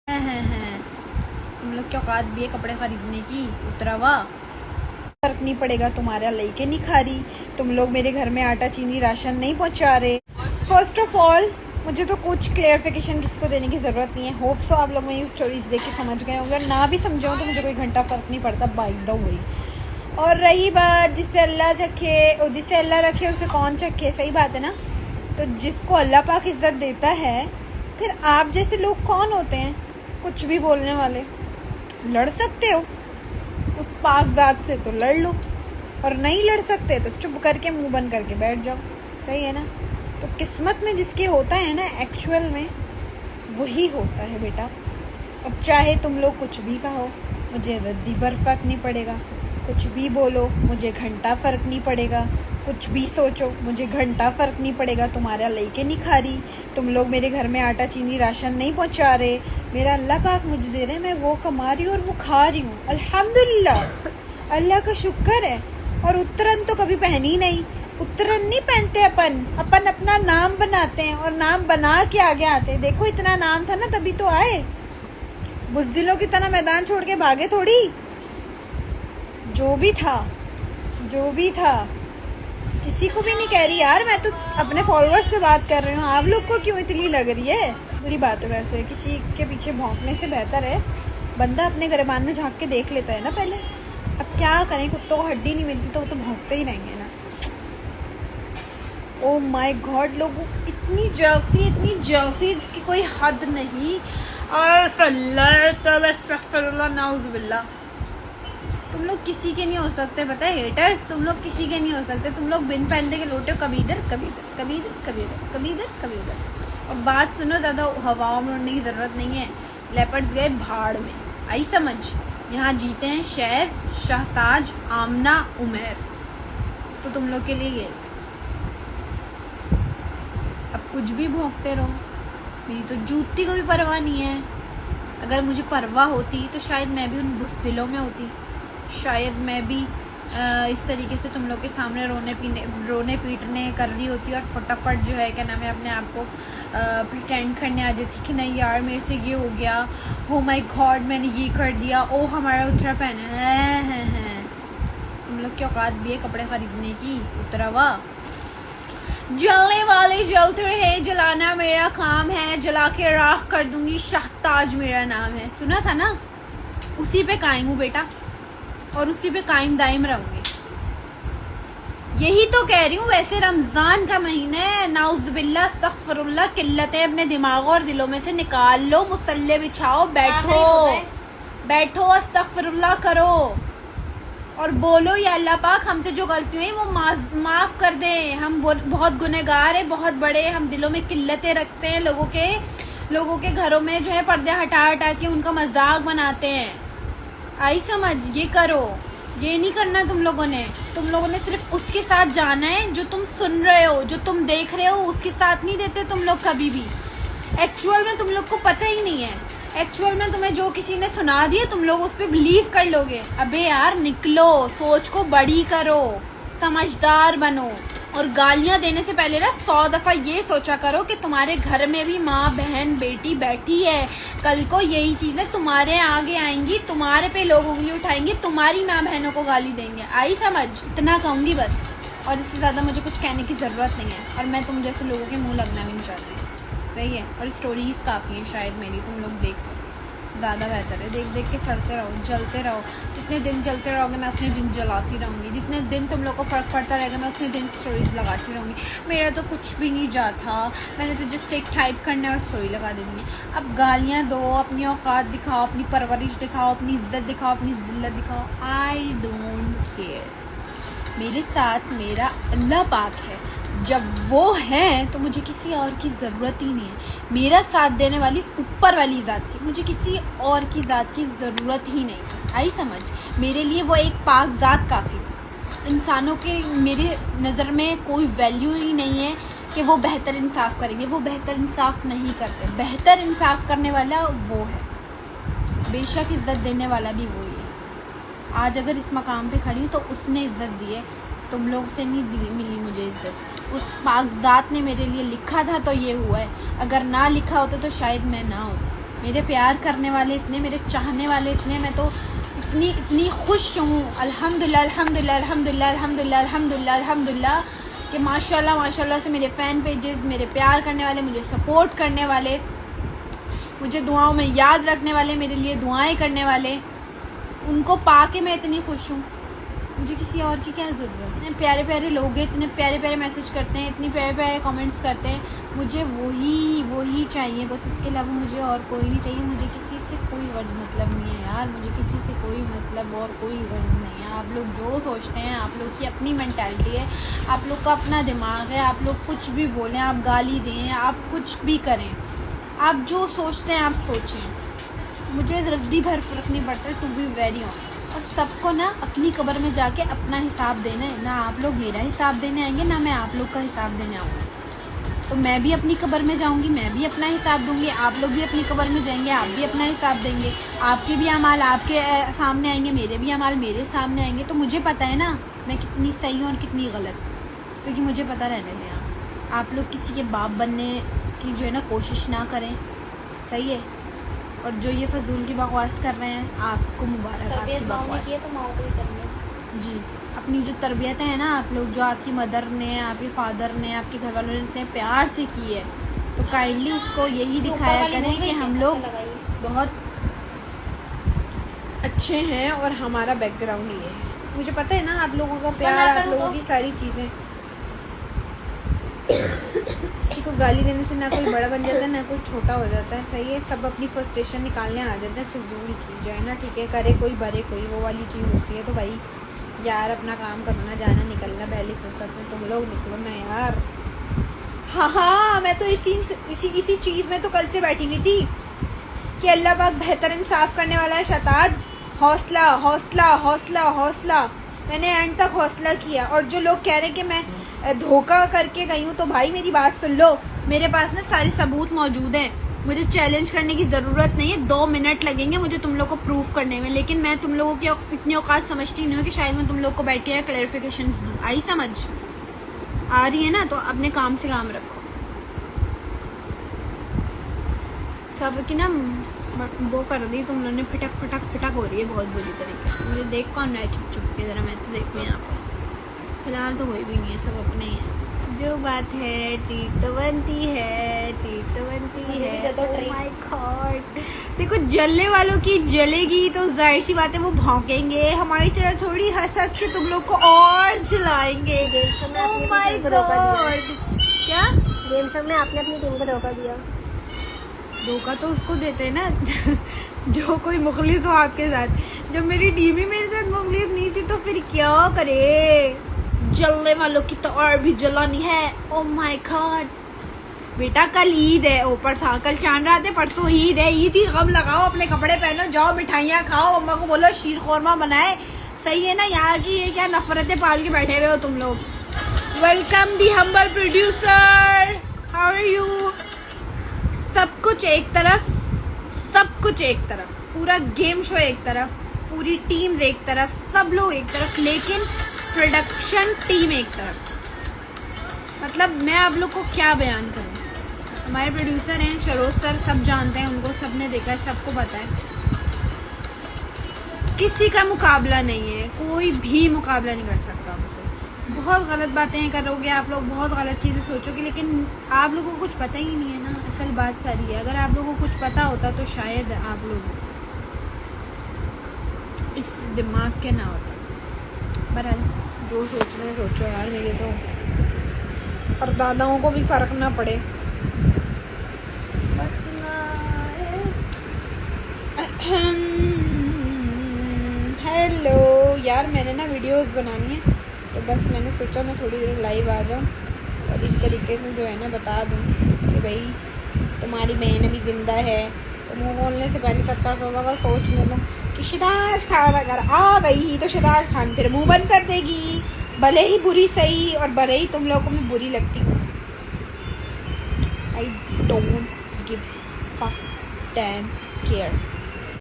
हैं। तुम लोग क्या औकात भी है कपड़े खरीदने की? उतरावा फर्क नहीं पड़ेगा, तुम्हारा लेके नहीं खा रही। तुम लोग मेरे घर में आटा चीनी राशन नहीं पहुंचा रहे। फर्स्ट ऑफ ऑल मुझे तो कुछ क्लियरिफिकेशन किसी को देने की ज़रूरत नहीं है। होप सो आप लोग मेरी स्टोरीज देख के समझ गए होंगे, ना भी समझे हो तो मुझे कोई घंटा फ़र्क नहीं पड़ता, बाय द वे। और रही बात जिससे अल्लाह रखे उसे कौन चखे, सही बात है ना। तो जिसको अल्लाह पाक इज़्ज़त देता है, फिर आप जैसे लोग कौन होते हैं कुछ भी बोलने वाले? लड़ सकते हो उस पाक ज़ात से तो लड़ लो, और नहीं लड़ सकते तो चुप करके मुंह बंद करके बैठ जाओ, सही है ना। तो किस्मत में जिसके होता है ना एक्चुअल में, वही होता है बेटा। अब चाहे तुम लोग कुछ भी कहो, मुझे रद्दी पर फ़र्क नहीं पड़ेगा। कुछ भी बोलो, मुझे घंटा फ़र्क नहीं पड़ेगा। कुछ भी सोचो, मुझे घंटा फ़र्क नहीं पड़ेगा, तुम्हारा लेके नहीं खा रही। तुम लोग मेरे घर में आटा चीनी राशन नहीं पहुंचा रहे। मेरा अल्लाह पाक मुझे दे रहे हैं, मैं वो कमा रही हूँ और वो खा रही हूँ, अल्हम्दुलिल्लाह, अल्लाह का शुक्र है। और उत्तरन तो कभी पहनी ही नहीं। उत्तरन नहीं पहनते अपन अपना नाम बनाते हैं और नाम बना के आगे आते हैं। देखो इतना नाम था ना तभी तो आए। बुज़दिलों की तरह मैदान छोड़ के भागे थोड़ी। जो भी था किसी को भी नहीं कह रही यार, मैं तो अपने फॉलोअर्स से बात कर रही हूँ। आप लोग को क्यों इतनी लग रही है? बुरी बात है वैसे, किसी के पीछे भौंकने से बेहतर है बंदा अपने गिरबान में झांक के देख लेता है ना पहले। अब क्या करें, कुत्तों को हड्डी नहीं मिलती तो वो तो भौंकते ही रहेंगे ना। ओ माय गॉड, लोगों इतनी जलसी जिसकी कोई हद नहीं। और नाउज़ुबिल्लाह, तुम लोग किसी के नहीं हो सकते, पता है हेटर्स, तुम लोग किसी के नहीं हो सकते। तुम लोग बिन पहनते के लोटे हो, कभी इधर कभी इधर, कभी इधर कभी इधर, कभी इधर कभी उधर। और बात सुनो, ज़्यादा हवाओं में उड़ने की ज़रूरत नहीं है। लेपर्ड्स गए भाड़ में, आई समझ। यहाँ जीते हैं शहद, शहताज, आमना, उमेर, तो तुम लोग के लिए ये। अब कुछ भी भौंकते रहो, मेरी तो जूती को भी परवाह नहीं है। अगर मुझे परवाह होती तो शायद मैं भी उन बुज़दिलों में होती, शायद मैं भी इस तरीके से तुम लोग के सामने रोने पीटने कर रही होती और फटाफट जो है क्या नाम है अपने आप को प्रिटेंड करने आ जाती कि नहीं यार मेरे से ये हो गया, हो माय गॉड मैंने ये कर दिया, ओ हमारा उतरा पहना है। तुम लोग की औकात भी है कपड़े खरीदने की? उतरावा जलने वाले जलते रहे, जलाना मेरा काम है, जला के राख कर दूंगी, शहताज मेरा नाम है। सुना था ना, उसी पे कायम हूँ बेटा, और उसी पे कायम दायम रहूंगी। यही तो कह रही हूँ। वैसे रमजान का महीना है, नाउज़ुबिल्लाह, अस्तगफिरुल्लाह, किल्लतें अपने दिमागों और दिलों में से निकाल लो, मुसल्ले बिछाओ, बैठो, अस्तगफिरुल्लाह करो और बोलो या अल्लाह पाक हमसे जो गलती हुई वो माफ कर दे। हम बहुत गुनहगार है, बहुत बड़े, हम दिलों में किल्लतें रखते हैं, लोगों के घरों में जो है पर्दे हटा के उनका मजाक बनाते हैं। आई समझ, ये करो, ये नहीं करना तुम लोगों ने सिर्फ उसके साथ जाना है जो तुम सुन रहे हो, जो तुम देख रहे हो, उसके साथ नहीं देते तुम लोग कभी भी। एक्चुअल में तुम लोग को पता ही नहीं है। एक्चुअल में तुम्हें जो किसी ने सुना दिया तुम लोग उस पर बिलीव कर लोगे। अबे यार निकलो, सोच को बड़ी करो, समझदार बनो, और गालियां देने से पहले ना 100 दफा ये सोचा करो कि तुम्हारे घर में भी माँ बहन बेटी बैठी है। कल को यही चीजें तुम्हारे आगे आएंगी, तुम्हारे पे लोग उंगली उठाएंगे, तुम्हारी माँ बहनों को गाली देंगे। आई समझ? इतना कहूंगी बस, और इससे ज्यादा मुझे कुछ कहने की जरूरत नहीं है। और मैं तुम जैसे लोगों के मुंह लगना भी नहीं चाहती, सही है। और स्टोरीज काफ़ी हैं शायद मेरी, तुम लोग देख लो, ज़्यादा बेहतर है। देख के सड़ते रहो, जलते रहो। जितने दिन जलते रहोगे मैं उतने दिन जलाती रहूँगी। जितने दिन तुम लोग को फ़र्क पड़ता रहेगा मैं उतने दिन स्टोरीज लगाती रहूँगी। मेरा तो कुछ भी नहीं जाता, मैंने तो जस्ट एक टाइप करना है और स्टोरी लगा देनी है। अब गालियाँ दो, अपनी औकात दिखाओ, अपनी परवरिश दिखाओ, अपनी इज्जत दिखाओ, अपनी ज़िल्लत दिखाओ, आई डोंट केयर। मेरे साथ मेरा अल्लाह पाक है, जब वो है तो मुझे किसी और की ज़रूरत ही नहीं है। मेरा साथ देने वाली ऊपर वाली ज़ात थी, मुझे किसी और की ज़ात की ज़रूरत ही नहीं। आई समझ? मेरे लिए वो एक पाक ज़ात काफ़ी थी। इंसानों के मेरे नज़र में कोई वैल्यू ही नहीं है कि वो बेहतर इंसाफ करेंगे। वो बेहतर इंसाफ नहीं करते। बेहतर इंसाफ करने वाला वो है, बेशक इज़्ज़त देने वाला भी वही है। आज अगर इस मकाम पे खड़ी हूँ तो उसने इज़्ज़त दी है, तुम लोग से नहीं मिली मुझे इज़्ज़त। उस पाक ज़ात ने मेरे लिए लिखा था तो ये हुआ है, अगर ना लिखा होता तो शायद मैं ना होती। मेरे प्यार करने वाले इतने, मेरे चाहने वाले इतने, मैं तो इतनी खुश हूँ अल्हम्दुलिल्लाह अल्हम्दुलिल्लाह अल्हम्दुलिल्लाह अल्हम्दुलिल्लाह अल्हम्दुलिल्लाह अल्हम्दुलिल्लाह कि माशाल्लाह माशाल्लाह से मेरे फ़ैन पेजेस, मेरे प्यार करने वाले, मुझे सपोर्ट करने वाले, मुझे दुआओं में याद रखने वाले, मेरे लिए दुआएं करने वाले, उनको पाके मैं इतनी खुश हूँ। मुझे किसी और की क्या ज़रूरत है। इतने प्यारे प्यारे लोग हैं, इतने प्यारे प्यारे मैसेज करते हैं, इतने प्यारे प्यारे कमेंट्स करते हैं, मुझे वही चाहिए बस। इसके अलावा मुझे और कोई नहीं चाहिए। मुझे किसी से कोई गर्ज मतलब नहीं है यार, मुझे किसी से कोई मतलब और कोई गर्ज नहीं है। आप लोग जो सोचते हैं, आप लोग की अपनी मेंटालिटी है, आप लोग का अपना दिमाग है, आप लोग कुछ भी बोलें, आप गाली दें, आप कुछ भी करें, आप जो सोचते हैं आप सोचें। मुझे रद्दी भर फर्क नहीं पड़ता, टू बी वेरी ऑनेस्ट। और सबको ना अपनी कब्र में जाके अपना हिसाब देना है। ना आप लोग मेरा हिसाब देने आएंगे, ना मैं आप लोग का हिसाब देने आऊँगी। तो मैं भी अपनी कब्र में जाऊँगी, मैं भी अपना हिसाब दूँगी, आप लोग भी अपनी कब्र में जाएंगे, आप भी अपना हिसाब देंगे। आपके भी अमाल आपके सामने आएंगे, मेरे भी अमाल मेरे सामने आएंगे। तो मुझे पता है ना मैं कितनी सही हूँ और कितनी गलत, क्योंकि मुझे पता रहने दें। आप लोग किसी के बाप बनने की जो है ना कोशिश ना करें, सही है। और जो ये फजूल की बकवास कर रहे हैं, आपको मुबारक। आपकी बकवास तो माओ को ही करनी जी। अपनी जो तरबियत है ना, आप लोग जो आपकी मदर ने, आपके फादर ने, आपके घर वालों ने इतने प्यार से की है, तो काइंडली उसको यही दिखाया करें कि हम लोग बहुत अच्छे हैं और हमारा बैकग्राउंड ये है। मुझे पता है ना आप लोगों का प्यार, आप लोगों की सारी चीज़ें। किसी को गाली देने से ना कोई बड़ा बन जाता है, ना कोई छोटा हो जाता है, सही है। सब अपनी फ्रस्ट्रेशन निकालने आ जाते हैं, फिजूल की जो है ना, ठीक है। करे कोई भरे कोई, वो वाली चीज़ होती है। तो भाई यार अपना काम करना, जाना निकलना, पहली फुर्सत में तुम लोग निकलो ना यार। हाँ, मैं तो इसी चीज़ में तो कल से बैठी हुई थी कि अल्लाह पाक बेहतर इंसाफ करने वाला है। शताज, हौसला हौसला हौसला हौसला। मैंने एंड तक हौसला किया। और जो लोग कह रहे हैं कि मैं धोखा करके गई हूँ, तो भाई मेरी बात सुन लो, मेरे पास ना सारे सबूत मौजूद हैं। मुझे चैलेंज करने की ज़रूरत नहीं है। 2 मिनट लगेंगे मुझे तुम लोग को प्रूफ करने में, लेकिन मैं तुम लोगों की इतनी औकात समझती नहीं हूँ कि शायद मैं तुम लोग को बैठ के क्लैरिफिकेशन आई समझ आ रही है ना। तो अपने काम से काम रखो। सब की ना वो कर दी तुम लोगों ने, फिटक फिटक फिटक हो रही है बहुत बुरी तरीके से। मुझे देख कौन रहा है चुप चुप के, ज़रा मैं तो देखूँ यहाँ पर। फिलहाल तो कोई भी नहीं है, सब अपने ही है। जो बात है ठीक तो बनती है, ठीक तो बनती है। Oh my God। देखो जलने वालों की जलेगी तो जाहिर सी बात है वो भौंकेंगे। हमारी तरह थोड़ी हंस हंस के तुम लोग को और जलाएंगे। Oh my God। क्या गेम सब में आपने अपनी टीम को धोखा दिया? धोखा तो उसको देते हैं ना जो कोई मुखलिस हो आपके साथ। जब मेरी टीम ही मेरे साथ मुखलिस नहीं थी तो फिर क्या करे। जलने वालों की तो और भी जलानी है। Oh my God. बेटा कल ईद है, ऊपर था कल चांद रात है, परसों ईद है। ईद ही गम लगाओ, अपने कपड़े पहनो, जाओ मिठाइयाँ खाओ, अम्मा को बोलो शीर खोरमा बनाए। सही है ना। यहाँ की ये क्या नफरतें पाल के बैठे रहे हो तुम लोग। Welcome the humble producer, how are you. सब कुछ एक तरफ, सब कुछ एक तरफ, पूरा गेम शो एक तरफ, पूरी टीम एक तरफ, सब लोग एक तरफ, लेकिन प्रोडक्शन टीम एक तरफ। मतलब मैं आप लोग को क्या बयान करूं। हमारे प्रोड्यूसर हैं शरोज सर, सब जानते हैं उनको, सबने देखा है, सबको पता है। किसी का मुकाबला नहीं है, कोई भी मुकाबला नहीं कर सकता हमसे। बहुत गलत बातें करोगे आप लोग, बहुत गलत चीज़ें सोचोगे, लेकिन आप लोगों को कुछ पता ही नहीं है ना। असल बात सारी है, अगर आप लोगों को कुछ पता होता तो शायद आप लोग इस दिमाग के ना होता। बहरहाल जो सोच रहे हैं सोचो यार, मेरे तो और दादाओं को भी फर्क ना पड़े। हेलो यार, मैंने ना वीडियोस बनानी है, तो बस मैंने सोचा मैं थोड़ी देर लाइव आ जाऊँ और इस तरीके से जो है ना बता दूँ कि भाई तुम्हारी बहन अभी ज़िंदा है। तो मुँह बोलने से पहले 70 का सोच लो कि शिदाज खान अगर आ गई तो शिदाज खान फिर मुँह बंद कर देगी, भले ही बुरी सही और भले ही तुम लोगों को मैं बुरी लगती हूँ। I don't give a dam care.